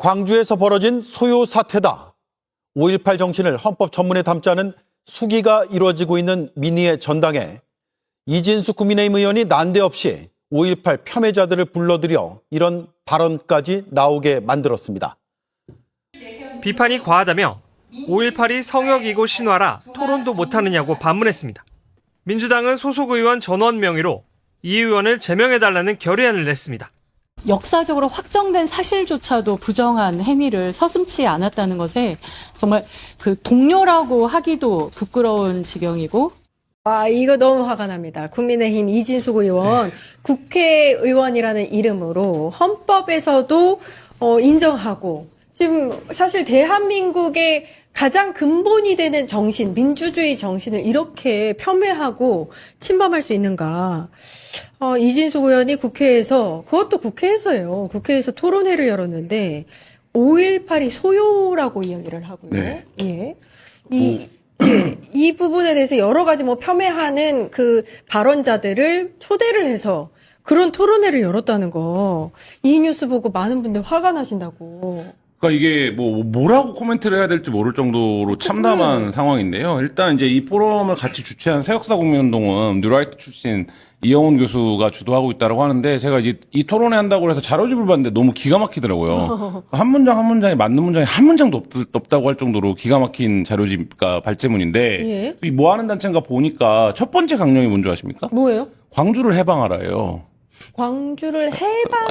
광주에서 벌어진 소요 사태다. 5.18 정신을 헌법 전문에 담자는 수기가 이루어지고 있는 민의의 전당에 이진수 국민의힘 의원이 난데없이 5.18 폄훼자들을 불러들여 이런 발언까지 나오게 만들었습니다. 비판이 과하다며 5.18이 성역이고 신화라 토론도 못하느냐고 반문했습니다. 민주당은 소속 의원 전원 명의로 이 의원을 제명해달라는 결의안을 냈습니다. 역사적으로 확정된 사실조차도 부정한 행위를 서슴지 않았다는 것에 정말 그 동료라고 하기도 부끄러운 지경이고. 이거 너무 화가 납니다. 국민의힘 이진숙 의원, 국회의원이라는 이름으로 헌법에서도 인정하고 지금 사실 대한민국의 가장 근본이 되는 정신, 민주주의 정신을 이렇게 폄훼하고 침범할 수 있는가. 이진숙 의원이 국회에서, 그것도 국회에서요. 국회에서 토론회를 열었는데 5.18이 소요라고 이야기를 하고요. 네. 예. 이 부분에 대해서 여러 가지 폄훼하는 그 발언자들을 초대를 해서 그런 토론회를 열었다는 거. 이 뉴스 보고 많은 분들 화가 나신다고. 그러니까 이게 뭐라고 코멘트를 해야 될지 모를 정도로 참담한 상황인데요. 일단 이제 이 포럼을 같이 주최한 새역사 국민운동은 뉴라이트 출신 이영훈 교수가 주도하고 있다고 하는데, 제가 이제 이 토론회 한다고 해서 자료집을 봤는데 너무 기가 막히더라고요. 한 문장 한 문장에 맞는 문장이 한 문장도 없다고 할 정도로 기가 막힌 자료집과 발제문인데, 예. 이 뭐 하는 단체인가 보니까 첫 번째 강령이 뭔지 아십니까? 뭐예요? 광주를 해방하라예요. 광주를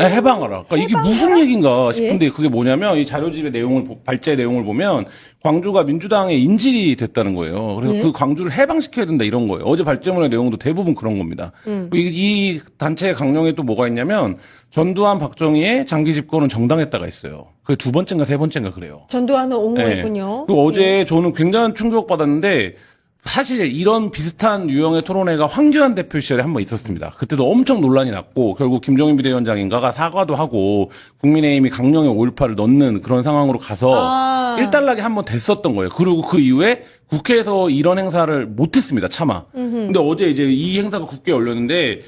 해방하라. 그러니까 이게 무슨 얘기인가 싶은데, 그게 뭐냐면 이 자료집의 내용을, 발제 내용을 보면 광주가 민주당의 인질이 됐다는 거예요. 그래서 그 광주를 해방시켜야 된다 이런 거예요. 어제 발제문의 내용도 대부분 그런 겁니다. 이 단체의 강령에 또 뭐가 있냐면 전두환, 박정희의 장기 집권은 정당했다가 있어요. 그게 두 번째인가 세 번째인가 그래요. 전두환은 옹호했군요. 그리고 어제 저는 굉장한 충격 받았는데, 사실 이런 비슷한 유형의 토론회가 황교안 대표 시절에 한번 있었습니다. 그때도 엄청 논란이 났고 결국 김종인 비대위원장인가가 사과도 하고 국민의힘이 강령에 5.18을 넣는 그런 상황으로 가서 일단락이 한번 됐었던 거예요. 그리고 그 이후에 국회에서 이런 행사를 못했습니다. 차마. 근데 어제 이제 이 행사가 국회에 열렸는데,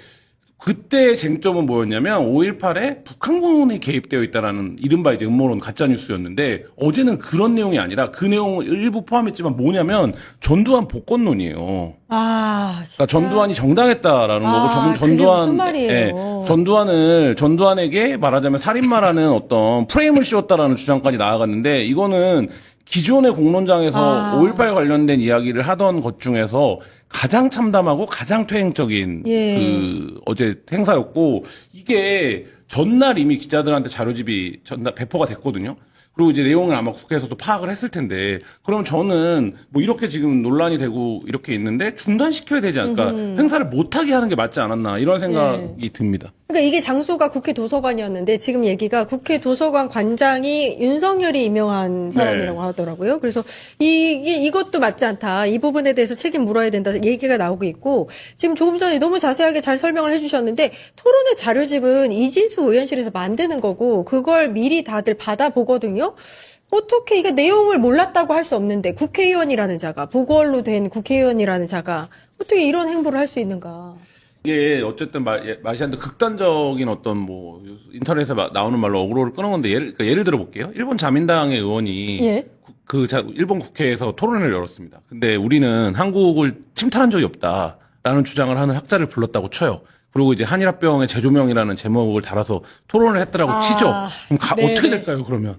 그때 쟁점은 뭐였냐면 5.18에 북한군이 개입되어 있다라는 이른바 이제 음모론 가짜뉴스였는데, 어제는 그런 내용이 아니라 그 내용을 일부 포함했지만 뭐냐면 전두환 복권론이에요. 그러니까 전두환이 정당했다라는 거고, 무슨 말이에요? 전두환에게 말하자면 살인마라는 어떤 프레임을 씌웠다라는 주장까지 나아갔는데, 이거는 기존의 공론장에서 5.18 관련된 이야기를 하던 것 중에서 가장 참담하고 가장 퇴행적인 그 어제 행사였고, 이게 전날 이미 기자들한테 자료집이 전날 배포가 됐거든요. 그리고 이제 내용을 아마 국회에서도 파악을 했을 텐데, 그럼 저는 뭐 이렇게 지금 논란이 되고 이렇게 있는데 중단시켜야 되지 않을까, 행사를 못하게 하는 게 맞지 않았나, 이런 생각이 듭니다. 그러니까 이게 장소가 국회 도서관이었는데 지금 얘기가 국회 도서관 관장이 윤석열이 임명한 사람이라고 하더라고요. 그래서 이것도 맞지 않다. 이 부분에 대해서 책임 물어야 된다 얘기가 나오고 있고, 지금 조금 전에 너무 자세하게 잘 설명을 해주셨는데, 토론회 자료집은 이진수 의원실에서 만드는 거고 그걸 미리 다들 받아보거든요. 어떻게 이게 내용을 몰랐다고 할 수 없는데, 국회의원이라는 자가, 보궐로 된 국회의원이라는 자가 어떻게 이런 행보를 할 수 있는가. 이게 어쨌든 마시안도 극단적인 어떤 뭐 인터넷에 나오는 말로 어그로를 끄는 건데, 예를 들어 볼게요. 일본 자민당의 의원이 일본 국회에서 토론회를 열었습니다. 근데 우리는 한국을 침탈한 적이 없다라는 주장을 하는 학자를 불렀다고 쳐요. 그리고 이제 한일합병의 재조명이라는 제목을 달아서 토론을 했더라고 치죠. 그럼 어떻게 될까요, 그러면?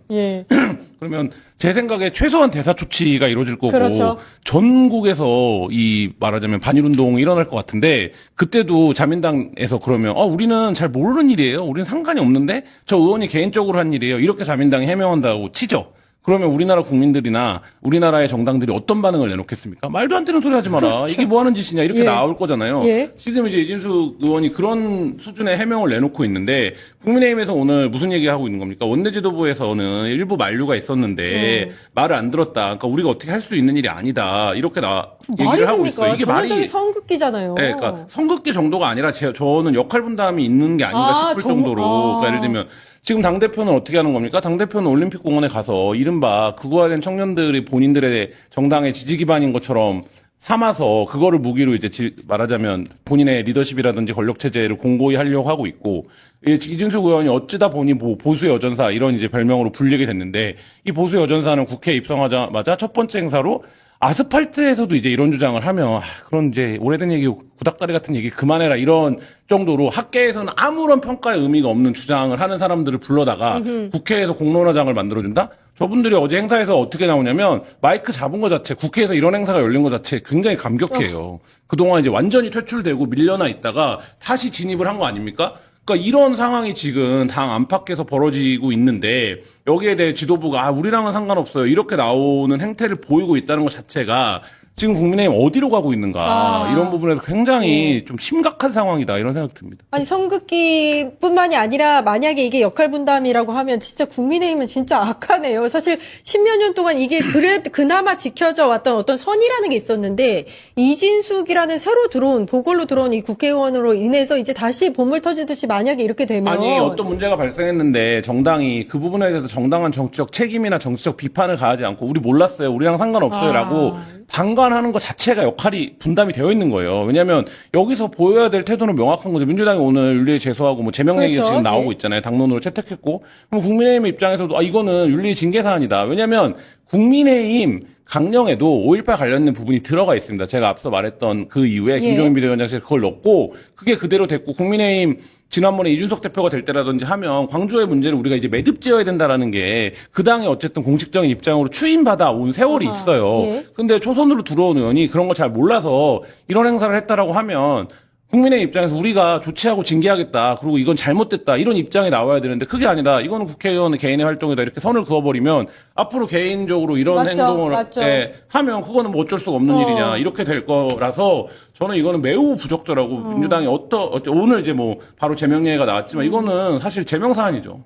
그러면 제 생각에 최소한 대사 조치가 이루어질 거고, 그렇죠. 전국에서 이 말하자면 반일운동이 일어날 것 같은데, 그때도 자민당에서 그러면 우리는 잘 모르는 일이에요. 우리는 상관이 없는데 저 의원이 개인적으로 한 일이에요. 이렇게 자민당이 해명한다고 치죠. 그러면 우리나라 국민들이나 우리나라의 정당들이 어떤 반응을 내놓겠습니까? 말도 안 되는 소리 하지 마라. 그렇죠. 이게 뭐 하는 짓이냐, 이렇게 나올 거잖아요. 지금 이제 이진수 의원이 그런 수준의 해명을 내놓고 있는데, 국민의힘에서 오늘 무슨 얘기하고 있는 겁니까? 원내지도부에서는 일부 만류가 있었는데 말을 안 들었다. 그러니까 우리가 어떻게 할 수 있는 일이 아니다. 이렇게 얘기를 하고 있어요. 이게 전형적인 선긋기잖아요. 네, 그러니까 선긋기 정도가 아니라 저는 역할 분담이 있는 게 아닌가 싶을 정도로. 그러니까 예를 들면 지금 당대표는 어떻게 하는 겁니까? 당대표는 올림픽 공원에 가서 이른바 극우화된 청년들이 본인들의 정당의 지지 기반인 것처럼 삼아서 그거를 무기로 이제 말하자면 본인의 리더십이라든지 권력 체제를 공고히 하려고 하고 있고, 이준석 의원이 어찌다 보니 뭐 보수 여전사 이런 이제 별명으로 불리게 됐는데, 이 보수 여전사는 국회에 입성하자마자 첫 번째 행사로 아스팔트에서도 이제 이런 주장을 하면 그런 이제 오래된 얘기, 구닥다리 같은 얘기 그만해라 이런 정도로 학계에서는 아무런 평가의 의미가 없는 주장을 하는 사람들을 불러다가 국회에서 공론화장을 만들어준다? 저분들이 어제 행사에서 어떻게 나오냐면 마이크 잡은 거 자체, 국회에서 이런 행사가 열린 거 자체 굉장히 감격해요. 그동안 이제 완전히 퇴출되고 밀려나 있다가 다시 진입을 한 거 아닙니까? 그러니까 이런 상황이 지금 당 안팎에서 벌어지고 있는데 여기에 대해 지도부가 우리랑은 상관없어요. 이렇게 나오는 행태를 보이고 있다는 것 자체가 지금 국민의힘 어디로 가고 있는가 이런 부분에서 굉장히 좀 심각한 상황이다 이런 생각 듭니다. 아니 선긋기뿐만이 아니라 만약에 이게 역할 분담이라고 하면 진짜 국민의힘은 진짜 악하네요. 사실 10몇 년 동안 이게 그나마 지켜져 왔던 어떤 선이라는 게 있었는데 이진숙이라는 새로 들어온 보궐로 들어온 이 국회의원으로 인해서 이제 다시 보물 터지듯이 만약에 이렇게 되면 아니 어떤 문제가 발생했는데 정당이 그 부분에 대해서 정당한 정치적 책임이나 정치적 비판을 가하지 않고 우리 몰랐어요. 우리랑 상관없어요라고 방관하는 것 자체가 역할이 분담이 되어 있는 거예요. 왜냐하면 여기서 보여야 될 태도는 명확한 거죠. 민주당이 오늘 윤리에 제소하고 뭐 제명 얘기가 그렇죠. 지금 나오고 네. 있잖아요. 당론으로 채택했고 그럼 국민의힘 입장에서도 이거는 윤리 징계 사안이다. 왜냐하면 국민의힘 강령에도 5.18 관련된 부분이 들어가 있습니다. 제가 앞서 말했던 그 이후에 김종인 비대위원장실에 그걸 넣고 그게 그대로 됐고 국민의힘 지난번에 이준석 대표가 될 때라든지 하면 광주의 문제를 우리가 이제 매듭 지어야 된다라는 게 그 당의 어쨌든 공식적인 입장으로 추인받아 온 세월이 있어요. 예. 근데 초선으로 들어온 의원이 그런 거 잘 몰라서 이런 행사를 했다라고 하면 국민의 입장에서 우리가 조치하고 징계하겠다. 그리고 이건 잘못됐다. 이런 입장이 나와야 되는데 그게 아니라 이거는 국회의원의 개인의 활동이다. 이렇게 선을 그어버리면 앞으로 개인적으로 이런 맞죠, 행동을 맞죠. 하면 그거는 뭐 어쩔 수가 없는 일이냐. 이렇게 될 거라서 저는 이거는 매우 부적절하고 민주당이 오늘 이제 뭐 바로 제명 얘기가 나왔지만 이거는 사실 제명 사안이죠.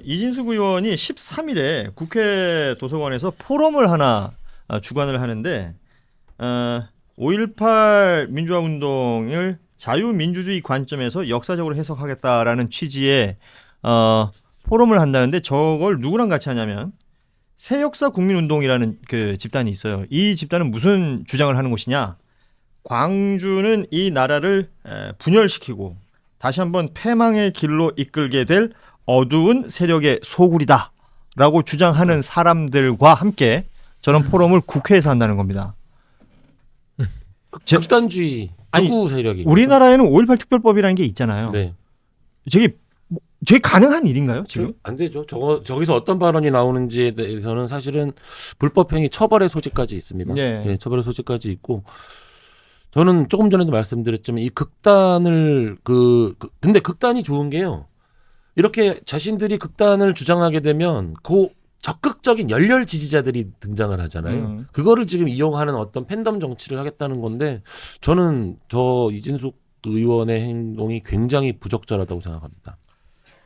이진숙 의원이 13일에 국회 도서관에서 포럼을 하나 주관을 하는데 5.18 민주화 운동을 자유민주주의 관점에서 역사적으로 해석하겠다라는 취지의 포럼을 한다는데 저걸 누구랑 같이 하냐면 새역사 국민운동이라는 그 집단이 있어요. 이 집단은 무슨 주장을 하는 곳이냐? 광주는 이 나라를 분열시키고 다시 한번 패망의 길로 이끌게 될 어두운 세력의 소굴이다라고 주장하는 사람들과 함께 저런 포럼을 국회에서 한다는 겁니다. 극단주의 극우 세력이 우리나라에는 5.18 특별법이라는 게 있잖아요. 네. 저게 가능한 일인가요? 지금? 안 되죠. 저기서 어떤 발언이 나오는지에 대해서는 사실은 불법행위 처벌의 소지까지 있습니다. 네. 예, 처벌의 소지까지 있고 저는 조금 전에도 말씀드렸지만 이 극단을 근데 극단이 좋은 게요. 이렇게 자신들이 극단을 주장하게 되면 적극적인 열렬 지지자들이 등장을 하잖아요. 그거를 지금 이용하는 어떤 팬덤 정치를 하겠다는 건데 저는 이진숙 의원의 행동이 굉장히 부적절하다고 생각합니다.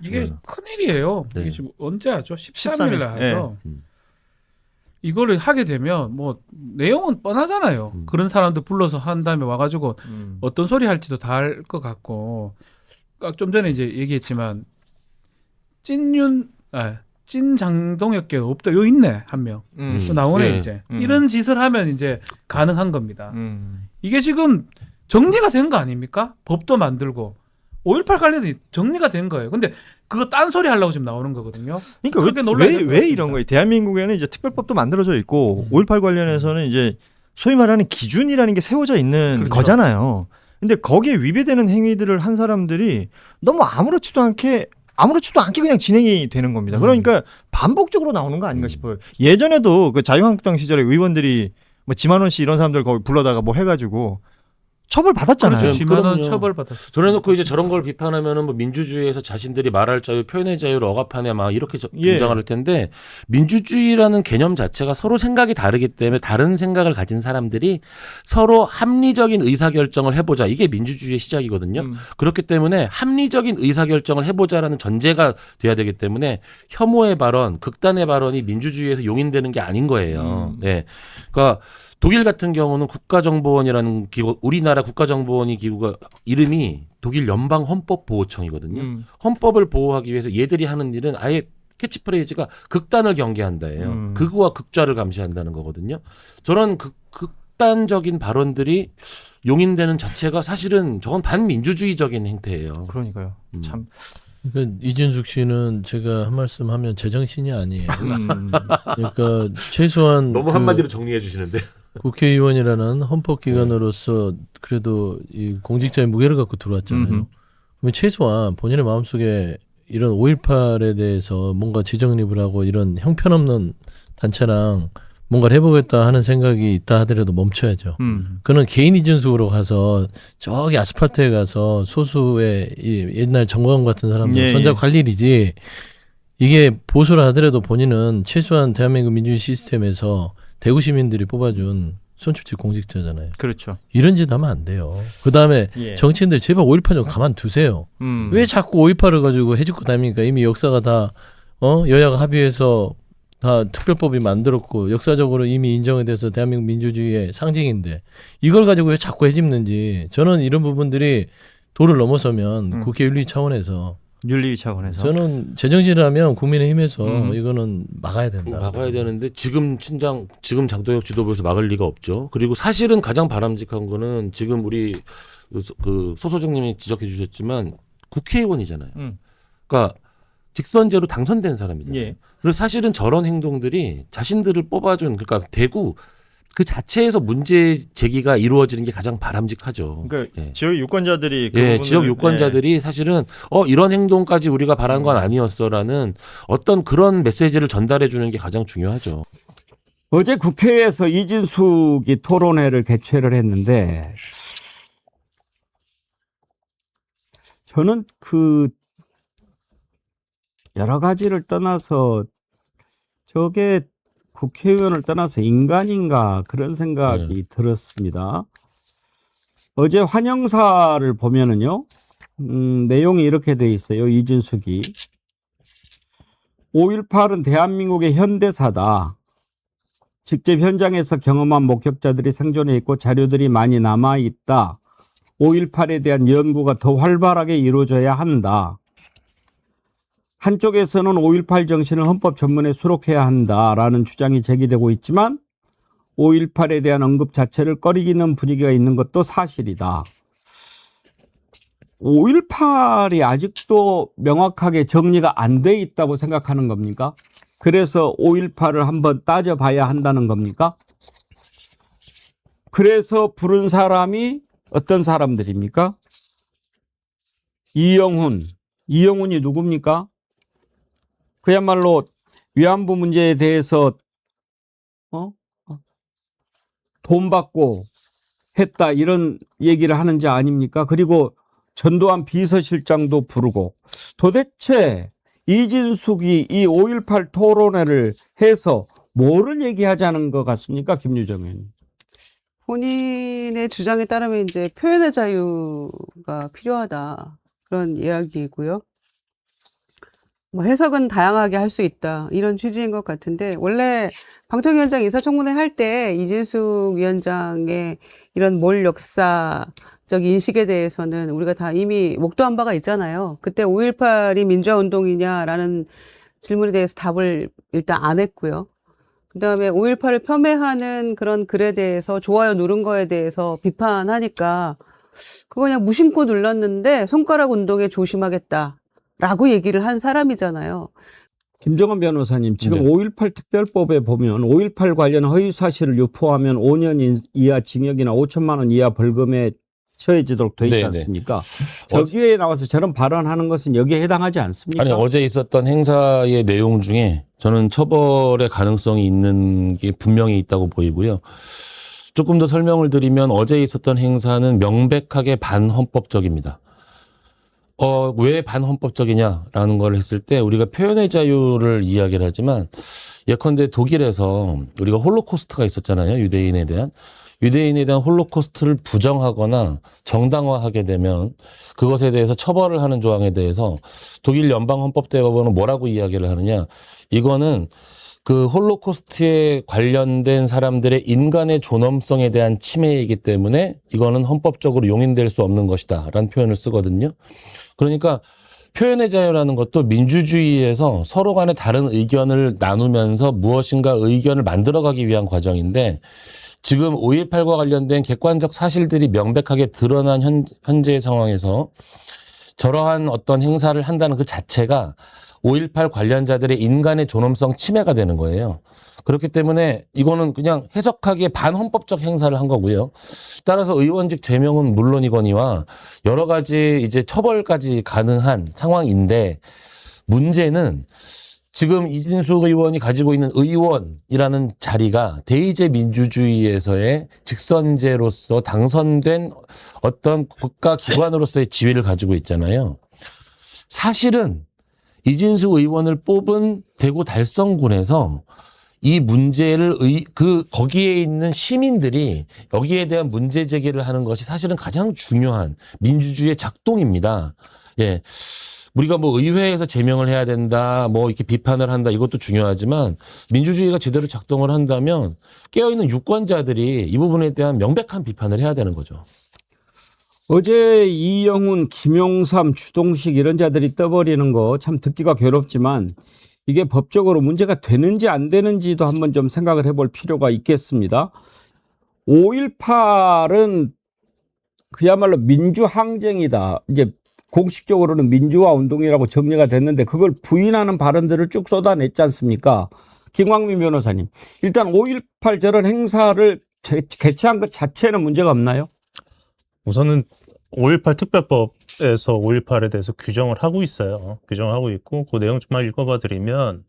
이게 네. 큰일이에요. 네. 이게 지금 언제 하죠? 13일 13일. 날 하죠. 이거를 하게 되면 뭐 내용은 뻔하잖아요. 그런 사람들 불러서 한 다음에 와가지고 어떤 소리 할지도 다 알 것 같고 좀 전에 이제 얘기했지만 찐장동혁계 없다. 여기 있네 한 명. 또 나오네 네. 이제. 이런 짓을 하면 이제 가능한 겁니다. 음. 이게 지금 정리가 된 거 아닙니까? 법도 만들고 5.18 관련이 정리가 된 거예요. 근데 그거 딴소리 하려고 지금 나오는 거거든요. 그러니까 그렇게 논란이 된 왜 것 이런 같습니다. 거예요? 대한민국에는 이제 특별법도 만들어져 있고 5.18 관련해서는 이제 소위 말하는 기준이라는 게 세워져 있는 그렇죠. 거잖아요. 근데 거기에 위배되는 행위들을 한 사람들이 너무 아무렇지도 않게 그냥 진행이 되는 겁니다. 그러니까 반복적으로 나오는 거 아닌가 싶어요. 예전에도 그 자유한국당 시절에 의원들이 뭐 지만원 씨 이런 사람들 거기 불러다가 뭐 해가지고 처벌 받았잖아요. 그렇죠. 지만원 그럼요. 처벌받았어요. 그래놓고 이제 저런 걸 비판하면은 뭐 민주주의에서 자신들이 말할 자유, 표현의 자유를 억압하네 막 이렇게 예. 등장할 텐데 민주주의라는 개념 자체가 서로 생각이 다르기 때문에 다른 생각을 가진 사람들이 서로 합리적인 의사결정을 해보자 이게 민주주의의 시작이거든요. 그렇기 때문에 합리적인 의사결정을 해보자라는 전제가 돼야 되기 때문에 혐오의 발언, 극단의 발언이 민주주의에서 용인되는 게 아닌 거예요. 네, 그러니까. 독일 같은 경우는 국가정보원이라는 기구, 우리나라 국가정보원이 기구가 이름이 독일 연방헌법보호청이거든요. 헌법을 보호하기 위해서 얘들이 하는 일은 아예 캐치프레이즈가 극단을 경계한다예요. 극우와 극좌를 감시한다는 거거든요. 저런 극단적인 발언들이 용인되는 자체가 사실은 저건 반민주주의적인 행태예요. 그러니까요. 참. 그러니까 이준숙 씨는 제가 한 말씀 하면 제정신이 아니에요. 그러니까 최소한 너무 한마디로 정리해 주시는데. 국회의원이라는 헌법기관으로서 그래도 이 공직자의 무게를 갖고 들어왔잖아요. 그러면 최소한 본인의 마음속에 이런 5.18에 대해서 뭔가 지정립을 하고 이런 형편없는 단체랑 뭔가를 해보겠다 하는 생각이 있다 하더라도 멈춰야죠. 그는 개인 이준숙으로 가서 저기 아스팔트에 가서 소수의 이 옛날 정광훈 같은 사람들 예, 손잡고 할 일이지, 이게 보수라 하더라도 본인은 최소한 대한민국 민주주의 시스템에서 대구 시민들이 뽑아준 선출직 공직자잖아요. 그렇죠. 이런 짓 하면 안 돼요. 그 다음에 예. 정치인들 제발 5.18 좀 가만두세요. 왜 자꾸 5.18을 가지고 해집고 다닙니까? 이미 역사가 다 여야가 합의해서 다 특별법이 만들었고 역사적으로 이미 인정이 돼서 대한민국 민주주의의 상징인데 이걸 가지고 왜 자꾸 해집는지, 저는 이런 부분들이 도를 넘어서면 국회 윤리 차원에서 윤리 차원에서. 저는 제정신이라면 국민의힘에서 이거는 막아야 된다. 막아야 되는데 지금 장도혁 지도부에서 막을 리가 없죠. 그리고 사실은 가장 바람직한 거는 지금 우리 그 소소장님이 지적해 주셨지만 국회의원이잖아요. 그러니까 직선제로 당선된 사람이잖아요. 예. 그래서 사실은 저런 행동들이 자신들을 뽑아준, 그러니까 대구 그 자체에서 문제 제기가 이루어지는 게 가장 바람직하죠. 그러니까 예. 지역 유권자들이 그 예, 부분을- 지역 유권자들이 사실은 이런 행동까지 우리가 바란 건 아니었어라는 어떤 그런 메시지를 전달해 주는 게 가장 중요하죠. 어제 국회에서 이진숙이 토론회를 개최를 했는데 저는 그 여러 가지를 떠나서 저게 국회의원을 떠나서 인간인가 그런 생각이 들었습니다. 어제 환영사를 보면은요, 내용이 이렇게 돼 있어요. 이진숙이 5.18은 대한민국의 현대사다. 직접 현장에서 경험한 목격자들이 생존해 있고 자료들이 많이 남아 있다. 5.18에 대한 연구가 더 활발하게 이루어져야 한다. 한쪽에서는 5.18 정신을 헌법 전문에 수록해야 한다라는 주장이 제기되고 있지만 5.18에 대한 언급 자체를 꺼리기는 분위기가 있는 것도 사실이다. 5.18이 아직도 명확하게 정리가 안 돼 있다고 생각하는 겁니까? 그래서 5.18을 한번 따져봐야 한다는 겁니까? 그래서 부른 사람이 어떤 사람들입니까? 이영훈이 누굽니까? 그야말로 위안부 문제에 대해서 돈 받고 했다 이런 얘기를 하는 자 아닙니까? 그리고 전두환 비서실장도 부르고, 도대체 이진숙이 이 5.18 토론회를 해서 뭐를 얘기하자는 것 같습니까? 김유정 의원님. 본인의 주장에 따르면 이제 표현의 자유가 필요하다, 그런 이야기이고요. 뭐 해석은 다양하게 할 수 있다, 이런 취지인 것 같은데, 원래 방통위원장 인사청문회 할 때 이진숙 위원장의 이런 몰 역사적 인식에 대해서는 우리가 다 이미 목도한 바가 있잖아요. 그때 5.18이 민주화 운동이냐라는 질문에 대해서 답을 일단 안 했고요. 그다음에 5.18을 폄훼하는 그런 글에 대해서 좋아요 누른 거에 대해서 비판하니까 그거 그냥 무심코 눌렀는데 손가락 운동에 조심하겠다라고 얘기를 한 사람이잖아요. 김정은 변호사님, 지금 네. 5.18 특별법에 보면 5.18 관련 허위 사실을 유포하면 5년 이하 징역이나 5천만 원 이하 벌금에 처해지도록 돼 있지 네네. 않습니까? 저기에 나와서 저런 발언하는 것은 여기에 해당하지 않습니까? 아니, 어제 있었던 행사의 내용 중에 저는 처벌의 가능성이 있는 게 분명히 있다고 보이고요. 조금 더 설명을 드리면 어제 있었던 행사는 명백하게 반헌법적입니다. 왜 반헌법적이냐라는 걸 했을 때 우리가 표현의 자유를 이야기를 하지만, 예컨대 독일에서 우리가 홀로코스트가 있었잖아요. 유대인에 대한 홀로코스트를 부정하거나 정당화하게 되면 그것에 대해서 처벌을 하는 조항에 대해서 독일 연방헌법대법원은 뭐라고 이야기를 하느냐, 이거는 그 홀로코스트에 관련된 사람들의 인간의 존엄성에 대한 침해이기 때문에 이거는 헌법적으로 용인될 수 없는 것이다 라는 표현을 쓰거든요. 그러니까 표현의 자유라는 것도 민주주의에서 서로 간에 다른 의견을 나누면서 무엇인가 의견을 만들어가기 위한 과정인데, 지금 5.18과 관련된 객관적 사실들이 명백하게 드러난 현재 상황에서 저러한 어떤 행사를 한다는 그 자체가 5.18 관련자들의 인간의 존엄성 침해가 되는 거예요. 그렇기 때문에 이거는 그냥 해석하기에 반헌법적 행사를 한 거고요. 따라서 의원직 제명은 물론이거니와 여러 가지 이제 처벌까지 가능한 상황인데, 문제는 지금 이진숙 의원이 가지고 있는 의원이라는 자리가 대의제 민주주의에서의 직선제로서 당선된 어떤 국가기관으로서의 지위를 가지고 있잖아요. 사실은 이진숙 의원을 뽑은 대구 달성군에서 이 문제를 거기에 있는 시민들이 여기에 대한 문제 제기를 하는 것이 사실은 가장 중요한 민주주의의 작동입니다. 예. 우리가 뭐 의회에서 제명을 해야 된다, 뭐 이렇게 비판을 한다, 이것도 중요하지만 민주주의가 제대로 작동을 한다면 깨어있는 유권자들이 이 부분에 대한 명백한 비판을 해야 되는 거죠. 어제 이영훈, 김용삼, 주동식 이런 자들이 떠버리는 거 참 듣기가 괴롭지만 이게 법적으로 문제가 되는지 안 되는지도 한번 좀 생각을 해볼 필요가 있겠습니다. 5.18은 그야말로 민주항쟁이다. 이제 공식적으로는 민주화 운동이라고 정리가 됐는데 그걸 부인하는 발언들을 쭉 쏟아냈지 않습니까? 김광민 변호사님, 일단 5.18 저런 행사를 개최한 것 자체는 문제가 없나요? 우선은 5.18 특별법에서 5.18에 대해서 규정을 하고 있어요. 규정하고 있고 그 내용 좀만 읽어봐 드리면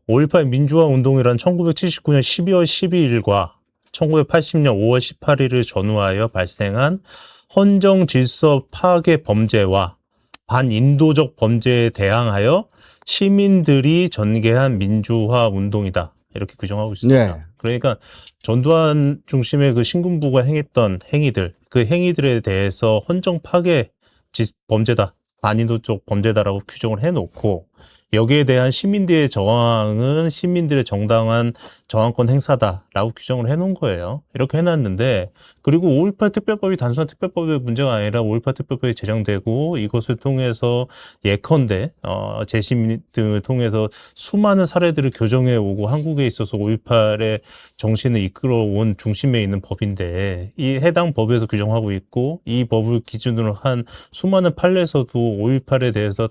5.18 민주화 운동이란 1979년 12월 12일과 1980년 5월 18일을 전후하여 발생한 헌정 질서 파괴 범죄와 반인도적 범죄에 대항하여 시민들이 전개한 민주화 운동이다. 이렇게 규정하고 있습니다. 네. 그러니까 전두환 중심의 그 신군부가 행했던 행위들, 그 행위들에 대해서 헌정 파괴 범죄다, 반인도적 범죄다라고 규정을 해놓고 여기에 대한 시민들의 저항은 시민들의 정당한 저항권 행사다라고 규정을 해놓은 거예요. 이렇게 해놨는데, 그리고 5.18 특별법이 단순한 특별법의 문제가 아니라 5.18 특별법이 제정되고 이것을 통해서 예컨대 재심 등을 통해서 수많은 사례들을 교정해 오고 한국에 있어서 5.18의 정신을 이끌어온 중심에 있는 법인데, 이 해당 법에서 규정하고 있고 이 법을 기준으로 한 수많은 판례에서도 5.18에 대해서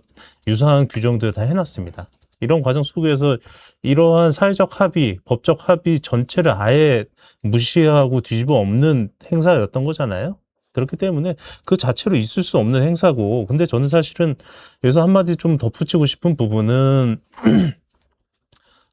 유사한 규정들을 다 해놨습니다. 이런 과정 속에서 이러한 사회적 합의, 법적 합의 전체를 아예 무시하고 뒤집어 엎는 행사였던 거잖아요. 그렇기 때문에 그 자체로 있을 수 없는 행사고, 근데 저는 사실은 여기서 한마디 좀 덧붙이고 싶은 부분은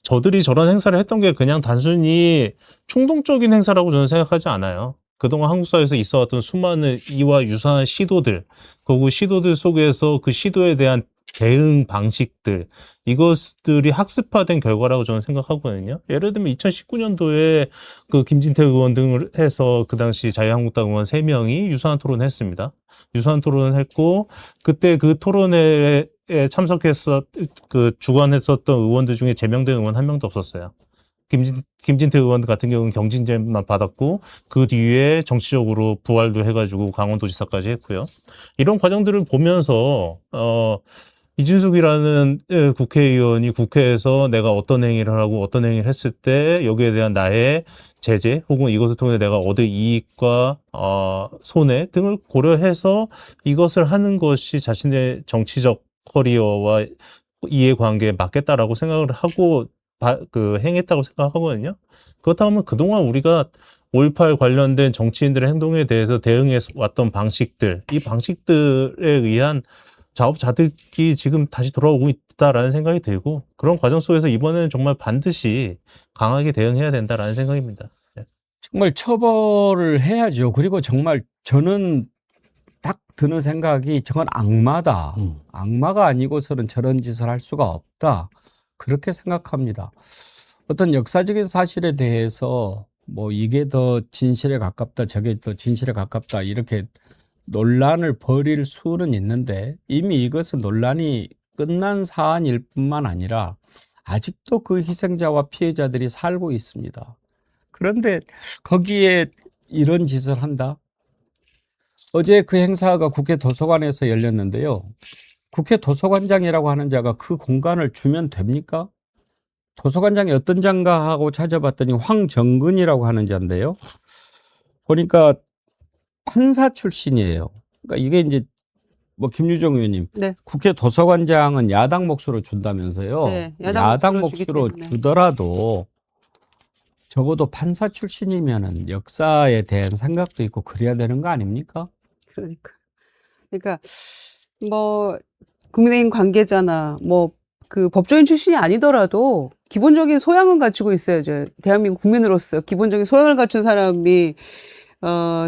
저들이 저런 행사를 했던 게 그냥 단순히 충동적인 행사라고 저는 생각하지 않아요. 그동안 한국 사회에서 있어왔던 수많은 이와 유사한 시도들, 그리고 시도들 속에서 그 시도에 대한 대응 방식들, 이것들이 학습화된 결과라고 저는 생각하거든요. 예를 들면 2019년도에 그 김진태 의원 등을 해서 그 당시 자유한국당 의원 3명이 유사한 토론을 했습니다. 유사한 토론을 했고, 그때 그 토론회에 주관했었던 의원들 중에 제명된 의원 한 명도 없었어요. 김진태 의원 같은 경우는 경진제만 받았고 그 뒤에 정치적으로 부활도 해가지고 강원도지사까지 했고요. 이런 과정들을 보면서 이준숙이라는 국회의원이 국회에서 내가 어떤 행위를 하고 어떤 행위를 했을 때 여기에 대한 나의 제재 혹은 이것을 통해 내가 얻을 이익과 손해 등을 고려해서 이것을 하는 것이 자신의 정치적 커리어와 이해관계에 맞겠다라고 생각을 하고 행했다고 생각하거든요. 그렇다면 그동안 우리가 5.18 관련된 정치인들의 행동에 대해서 대응해 왔던 방식들, 이 방식들에 의한 자업자득이 지금 다시 돌아오고 있다라는 생각이 들고, 그런 과정 속에서 이번에는 정말 반드시 강하게 대응해야 된다라는 생각입니다. 네. 정말 처벌을 해야죠. 그리고 정말 저는 딱 드는 생각이 저건 악마다. 악마가 아니고서는 저런 짓을 할 수가 없다. 그렇게 생각합니다. 어떤 역사적인 사실에 대해서 뭐 이게 더 진실에 가깝다, 저게 더 진실에 가깝다, 이렇게 논란을 벌일 수는 있는데 이미 이것은 논란이 끝난 사안일 뿐만 아니라 아직도 그 희생자와 피해자들이 살고 있습니다. 그런데 거기에 이런 짓을 한다? 어제 그 행사가 국회 도서관에서 열렸는데요. 국회 도서관장이라고 하는 자가 그 공간을 주면 됩니까? 도서관장이 어떤 장가 하고 찾아봤더니 황정근이라고 하는 자인데요. 보니까 판사 출신이에요. 그러니까 이게 이제 뭐 김유정 의원님, 네. 국회 도서관장은 야당 몫으로 준다면서요. 네, 야당 몫으로 주기 몫으로 때문에. 주더라도 적어도 판사 출신이면은 역사에 대한 생각도 있고 그래야 되는 거 아닙니까? 그러니까 뭐 국민의힘 관계자나 뭐 그 법조인 출신이 아니더라도 기본적인 소양은 갖추고 있어야죠. 대한민국 국민으로서 기본적인 소양을 갖춘 사람이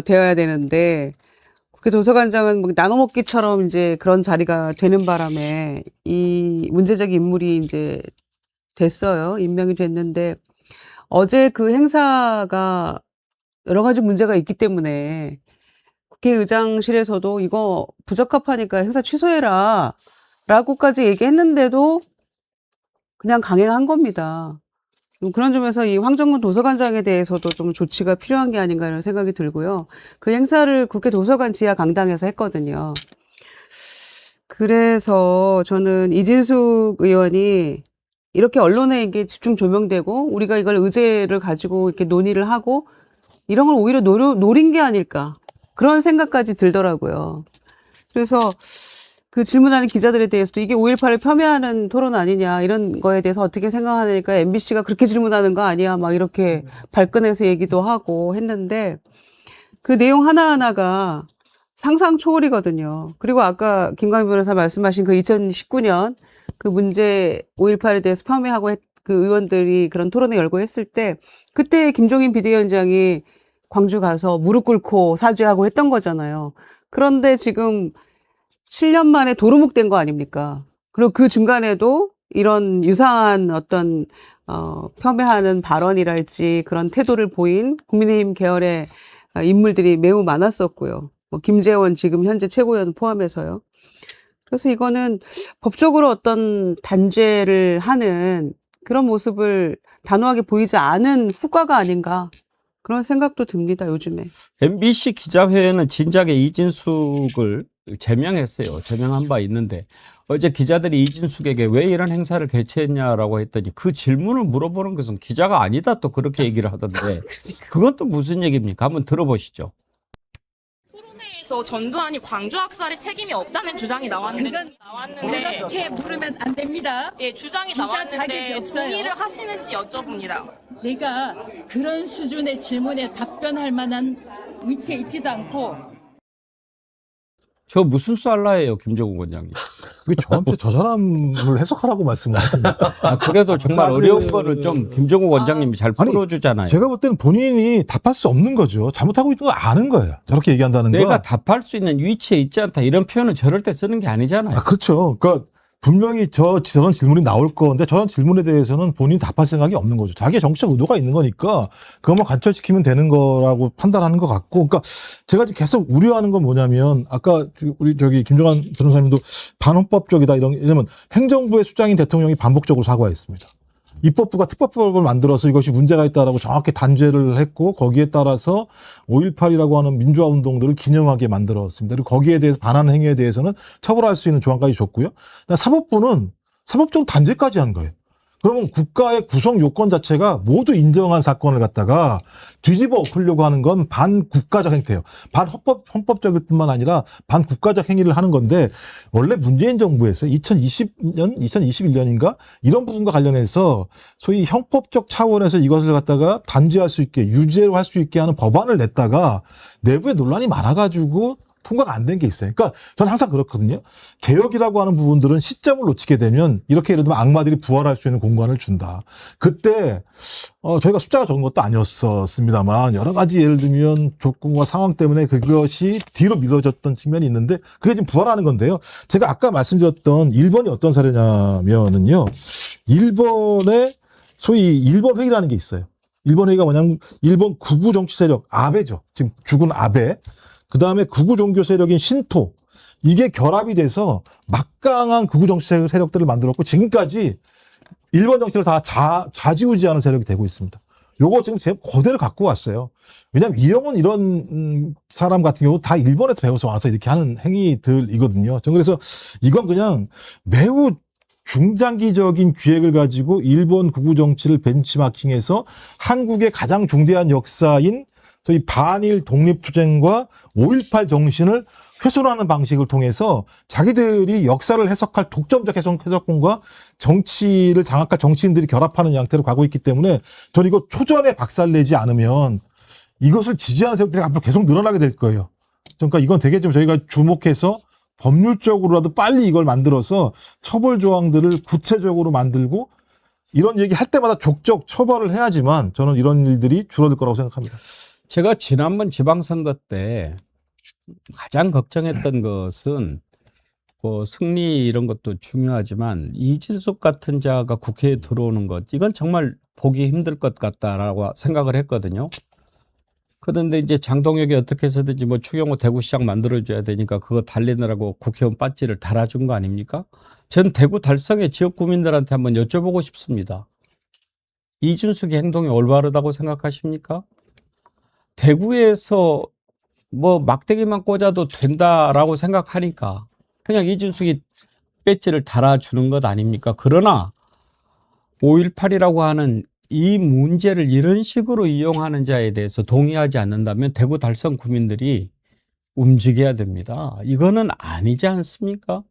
되어야 되는데 국회 도서관장은 뭐 나눠먹기처럼 이제 그런 자리가 되는 바람에 이 문제적 인물이 이제 됐어요. 임명이 됐는데 어제 그 행사가 여러 가지 문제가 있기 때문에 국회의장실에서도 이거 부적합하니까 행사 취소해라 라고까지 얘기했는데도 그냥 강행한 겁니다. 그런 점에서 이 황정근 도서관장에 대해서도 좀 조치가 필요한 게 아닌가 이런 생각이 들고요. 그 행사를 국회 도서관 지하 강당에서 했거든요. 그래서 저는 이진숙 의원이 이렇게 언론에 이게 집중 조명되고 우리가 이걸 의제를 가지고 이렇게 논의를 하고 이런 걸 오히려 노린 게 아닐까 그런 생각까지 들더라고요. 그래서 그 질문하는 기자들에 대해서도 이게 5.18을 폄훼하는 토론 아니냐 이런 거에 대해서 어떻게 생각하니까 MBC가 그렇게 질문하는 거 아니야 막 이렇게 발끈해서 얘기도 하고 했는데 그 내용 하나하나가 상상 초월이거든요. 그리고 아까 김광희 변호사 말씀하신 그 2019년 그 문제 5.18에 대해서 폄훼하고 그 의원들이 그런 토론회 열고 했을 때 그때 김종인 비대위원장이 광주 가서 무릎 꿇고 사죄하고 했던 거잖아요. 그런데 지금 7년 만에 도루묵된 거 아닙니까? 그리고 그 중간에도 이런 유사한 어떤 폄훼하는 발언이랄지 그런 태도를 보인 국민의힘 계열의 인물들이 매우 많았었고요. 뭐 김재원 지금 현재 최고위원 포함해서요. 그래서 이거는 법적으로 어떤 단죄를 하는 그런 모습을 단호하게 보이지 않은 후과가 아닌가 그런 생각도 듭니다. 요즘에. MBC 기자회견은 진작에 이진숙을 제명했어요. 제명한 바 있는데 어제 기자들이 이진숙에게 왜 이런 행사를 개최했냐라고 했더니 그 질문을 물어보는 것은 기자가 아니다 또 그렇게 얘기를 하던데 그건 또 무슨 얘기입니까? 한번 들어보시죠. 토론회에서 전두환이 광주 학살에 책임이 없다는 주장이 나왔는데 그렇게 물으면 안 됩니다. 예, 주장이 기자 자격이 나왔는데 없어요. 동의를 하시는지 여쭤봅니다. 내가 그런 수준의 질문에 답변할 만한 위치에 있지도 않고 저 무슨 쌀라예요, 김정우 원장님. 왜 저한테 저 사람을 해석하라고 말씀을 하십니까? 그래도 정말 어려운 거를 좀 김정우 원장님이 잘 풀어주잖아요. 제가 볼 때는 본인이 답할 수 없는 거죠. 잘못하고 있는 거 아는 거예요. 저렇게 얘기한다는 거. 내가 답할 수 있는 위치에 있지 않다 이런 표현은 저럴 때 쓰는 게 아니잖아요. 그렇죠. 그러니까 분명히 저런 질문이 나올 건데 저런 질문에 대해서는 본인이 답할 생각이 없는 거죠. 자기의 정치적 의도가 있는 거니까 그것만 관철시키면 되는 거라고 판단하는 것 같고, 그러니까 제가 지금 계속 우려하는 건 뭐냐면 아까 우리 김종환 변호사님도 반헌법적이다 이러면 행정부의 수장인 대통령이 반복적으로 사과했습니다. 입법부가 특법법을 만들어서 이것이 문제가 있다라고 정확히 단죄를 했고 거기에 따라서 5.18이라고 하는 민주화 운동들을 기념하게 만들었습니다. 그리고 거기에 대해서 반하는 행위에 대해서는 처벌할 수 있는 조항까지 줬고요. 사법부는 사법적으로 단죄까지 한 거예요. 그러면 국가의 구성 요건 자체가 모두 인정한 사건을 갖다가 뒤집어 엎으려고 하는 건 반국가적 행태예요. 반헌법적일 뿐만 아니라 반국가적 행위를 하는 건데 원래 문재인 정부에서 2021년인가 이런 부분과 관련해서 소위 형법적 차원에서 이것을 갖다가 단죄할 수 있게 유죄로 할 수 있게 하는 법안을 냈다가 내부에 논란이 많아가지고 통과가 안 된 게 있어요. 그러니까 저는 항상 그렇거든요. 개혁이라고 하는 부분들은 시점을 놓치게 되면 이렇게 예를 들면 악마들이 부활할 수 있는 공간을 준다. 그때 저희가 숫자가 적은 것도 아니었습니다만 여러 가지 예를 들면 조건과 상황 때문에 그것이 뒤로 미뤄졌던 측면이 있는데 그게 지금 부활하는 건데요. 제가 아까 말씀드렸던 일본이 어떤 사례냐면은요. 일본의 소위 일본 회의라는 게 있어요. 일본 회의가 뭐냐면 일본 극우 정치 세력 아베죠. 지금 죽은 아베. 그 다음에 극우 종교 세력인 신토. 이게 결합이 돼서 막강한 극우 정치 세력들을 만들었고 지금까지 일본 정치를 다 좌지우지하는 세력이 되고 있습니다. 요거 지금 그대로 갖고 왔어요. 왜냐하면 이영훈 이런 사람 같은 경우 다 일본에서 배워서 와서 이렇게 하는 행위들이거든요. 저는 그래서 이건 그냥 매우 중장기적인 기획을 가지고 일본 극우 정치를 벤치마킹해서 한국의 가장 중대한 역사인 소위 반일 독립투쟁과 5.18 정신을 훼손하는 방식을 통해서 자기들이 역사를 해석할 독점적 해석권과 정치를 장악할 정치인들이 결합하는 양태로 가고 있기 때문에 저는 이거 초전에 박살내지 않으면 이것을 지지하는 세력들이 앞으로 계속 늘어나게 될 거예요. 그러니까 이건 되게 좀 저희가 주목해서 법률적으로라도 빨리 이걸 만들어서 처벌 조항들을 구체적으로 만들고 이런 얘기 할 때마다 족적 처벌을 해야지만 저는 이런 일들이 줄어들 거라고 생각합니다. 제가 지난번 지방선거 때 가장 걱정했던 것은 뭐 승리 이런 것도 중요하지만 이진숙 같은 자가 국회에 들어오는 것 이건 정말 보기 힘들 것 같다라고 생각을 했거든요. 그런데 이제 장동혁이 어떻게 해서든지 뭐 추경호 대구시장 만들어줘야 되니까 그거 달리느라고 국회의원 배지를 달아준 거 아닙니까? 전 대구 달성의 지역 구민들한테 한번 여쭤보고 싶습니다. 이준숙의 행동이 올바르다고 생각하십니까? 대구에서 뭐 막대기만 꽂아도 된다라고 생각하니까 그냥 이준숙이 배지를 달아주는 것 아닙니까? 그러나 5.18이라고 하는 이 문제를 이런 식으로 이용하는 자에 대해서 동의하지 않는다면 대구 달성 구민들이 움직여야 됩니다. 이거는 아니지 않습니까?